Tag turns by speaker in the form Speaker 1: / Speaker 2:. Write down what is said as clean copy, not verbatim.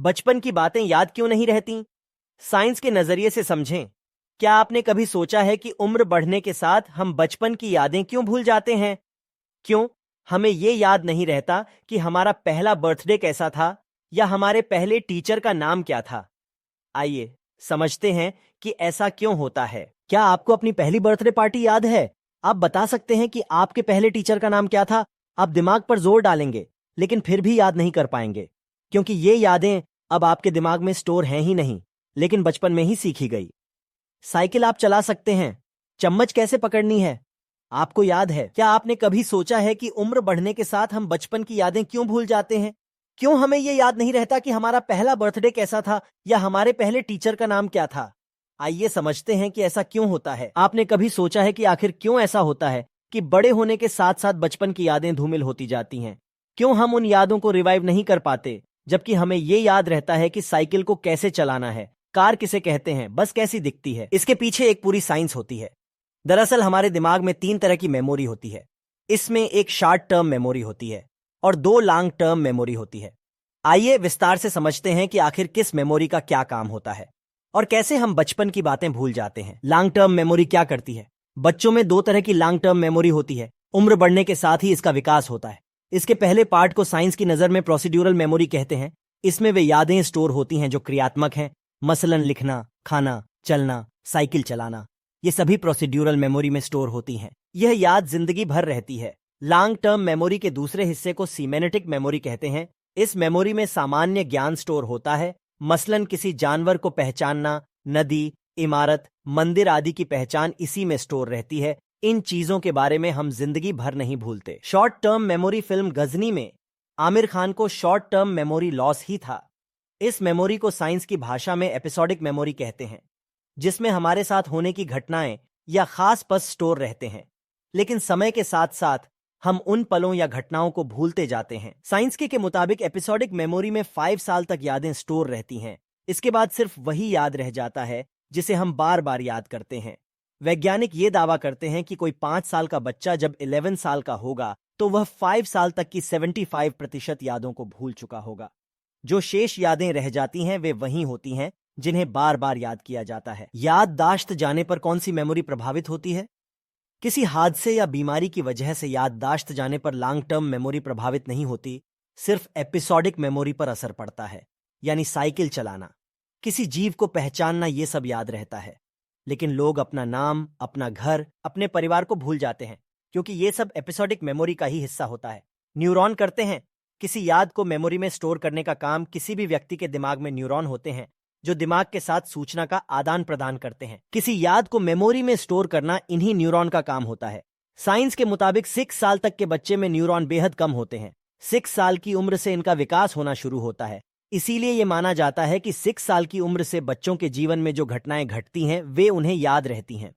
Speaker 1: बचपन की बातें याद क्यों नहीं रहती? साइंस के नजरिए से समझें। क्या आपने कभी सोचा है कि उम्र बढ़ने के साथ हम बचपन की यादें क्यों भूल जाते हैं? क्यों हमें ये याद नहीं रहता कि हमारा पहला बर्थडे कैसा था या हमारे पहले टीचर का नाम क्या था? आइए समझते हैं कि ऐसा क्यों होता है। क्या आपको अपनी पहली बर्थडे पार्टी याद है? आप बता सकते हैं कि आपके पहले टीचर का नाम क्या था? आप दिमाग पर जोर डालेंगे, लेकिन फिर भी याद नहीं कर पाएंगे, क्योंकि ये यादें अब आपके दिमाग में स्टोर हैं ही नहीं, लेकिन बचपन में ही सीखी गई। साइकिल आप चला सकते हैं, चम्मच कैसे पकड़नी है आपको याद है। क्या आपने कभी सोचा है कि उम्र बढ़ने के साथ हम बचपन की यादें क्यों भूल जाते हैं? क्यों हमें यह याद नहीं रहता कि हमारा पहला बर्थडे कैसा था या हमारे पहले टीचर का नाम क्या था? आइए समझते हैं कि ऐसा क्यों होता है। आपने कभी सोचा है कि आखिर क्यों ऐसा होता है कि बड़े होने के साथ साथ बचपन की यादें धूमिल होती जाती हैं? क्यों हम उन यादों को रिवाइव नहीं कर पाते, जबकि हमें यह याद रहता है कि साइकिल को कैसे चलाना है, कार किसे कहते हैं, बस कैसी दिखती है? इसके पीछे एक पूरी साइंस होती है। दरअसल हमारे दिमाग में 3 तरह की मेमोरी होती है। इसमें एक शॉर्ट टर्म मेमोरी होती है और 2 लॉन्ग टर्म मेमोरी होती है। आइए विस्तार से समझते हैं कि आखिर किस मेमोरी का क्या काम होता है और कैसे हम बचपन की बातें भूल जाते हैं। लॉन्ग टर्म मेमोरी क्या करती है? बच्चों में 2 तरह की लॉन्ग टर्म मेमोरी होती है। उम्र बढ़ने के साथ ही इसका विकास होता है। इसके पहले पार्ट को साइंस की नजर में प्रोसीड्यूरल मेमोरी कहते हैं। इसमें वे यादें स्टोर होती हैं जो क्रियात्मक हैं, मसलन लिखना, खाना, चलना, साइकिल चलाना। ये सभी प्रोसीड्यूरल मेमोरी में स्टोर होती हैं। यह याद जिंदगी भर रहती है। लॉन्ग टर्म मेमोरी के दूसरे हिस्से को सीमेनेटिक मेमोरी कहते हैं। इस मेमोरी में सामान्य ज्ञान स्टोर होता है, मसलन किसी जानवर को पहचानना, नदी, इमारत, मंदिर आदि की पहचान इसी में स्टोर रहती है। इन चीजों के बारे में हम जिंदगी भर नहीं भूलते। Short term memory film Ghajini में आमिर खान को शॉर्ट टर्म मेमोरी लॉस ही था। इस मेमोरी को साइंस की भाषा में एपिसोडिक मेमोरी कहते हैं, जिसमें हमारे साथ होने की घटनाएं या खास पल स्टोर रहते हैं, लेकिन समय के साथ साथ हम उन पलों या घटनाओं को भूलते जाते हैं। साइंस के मुताबिक एपिसोडिक मेमोरी में 5 साल तक यादें स्टोर रहती हैं। इसके बाद सिर्फ वही याद रह जाता है जिसे हम बार बार याद करते हैं। वैज्ञानिक ये दावा करते हैं कि कोई 5 साल का बच्चा जब 11 साल का होगा तो वह 5 साल तक की 75% यादों को भूल चुका होगा। जो शेष यादें रह जाती हैं वे वही होती हैं जिन्हें बार बार याद किया जाता है। याददाश्त जाने पर कौन सी मेमोरी प्रभावित होती है? किसी हादसे या बीमारी की वजह से याददाश्त जाने पर लॉन्ग टर्म मेमोरी प्रभावित नहीं होती, सिर्फ एपिसोडिक मेमोरी पर असर पड़ता है। यानी साइकिल चलाना, किसी जीव को पहचानना, ये सब याद रहता है। लेकिन लोग अपना नाम, अपना घर, अपने परिवार को भूल जाते हैं, क्योंकि ये सब एपिसोडिक मेमोरी का ही हिस्सा होता है। न्यूरॉन करते हैं किसी याद को मेमोरी में स्टोर करने का काम। किसी भी व्यक्ति के दिमाग में न्यूरॉन होते हैं जो दिमाग के साथ सूचना का आदान प्रदान करते हैं। किसी याद को मेमोरी में स्टोर करना इन्हीं न्यूरॉन का काम होता है। साइंस के मुताबिक 6 साल तक के बच्चे में न्यूरॉन बेहद कम होते हैं। 6 साल की उम्र से इनका विकास होना शुरू होता है। इसीलिए यह माना जाता है कि 6 साल की उम्र से बच्चों के जीवन में जो घटनाएं घटती हैं वे उन्हें याद रहती हैं।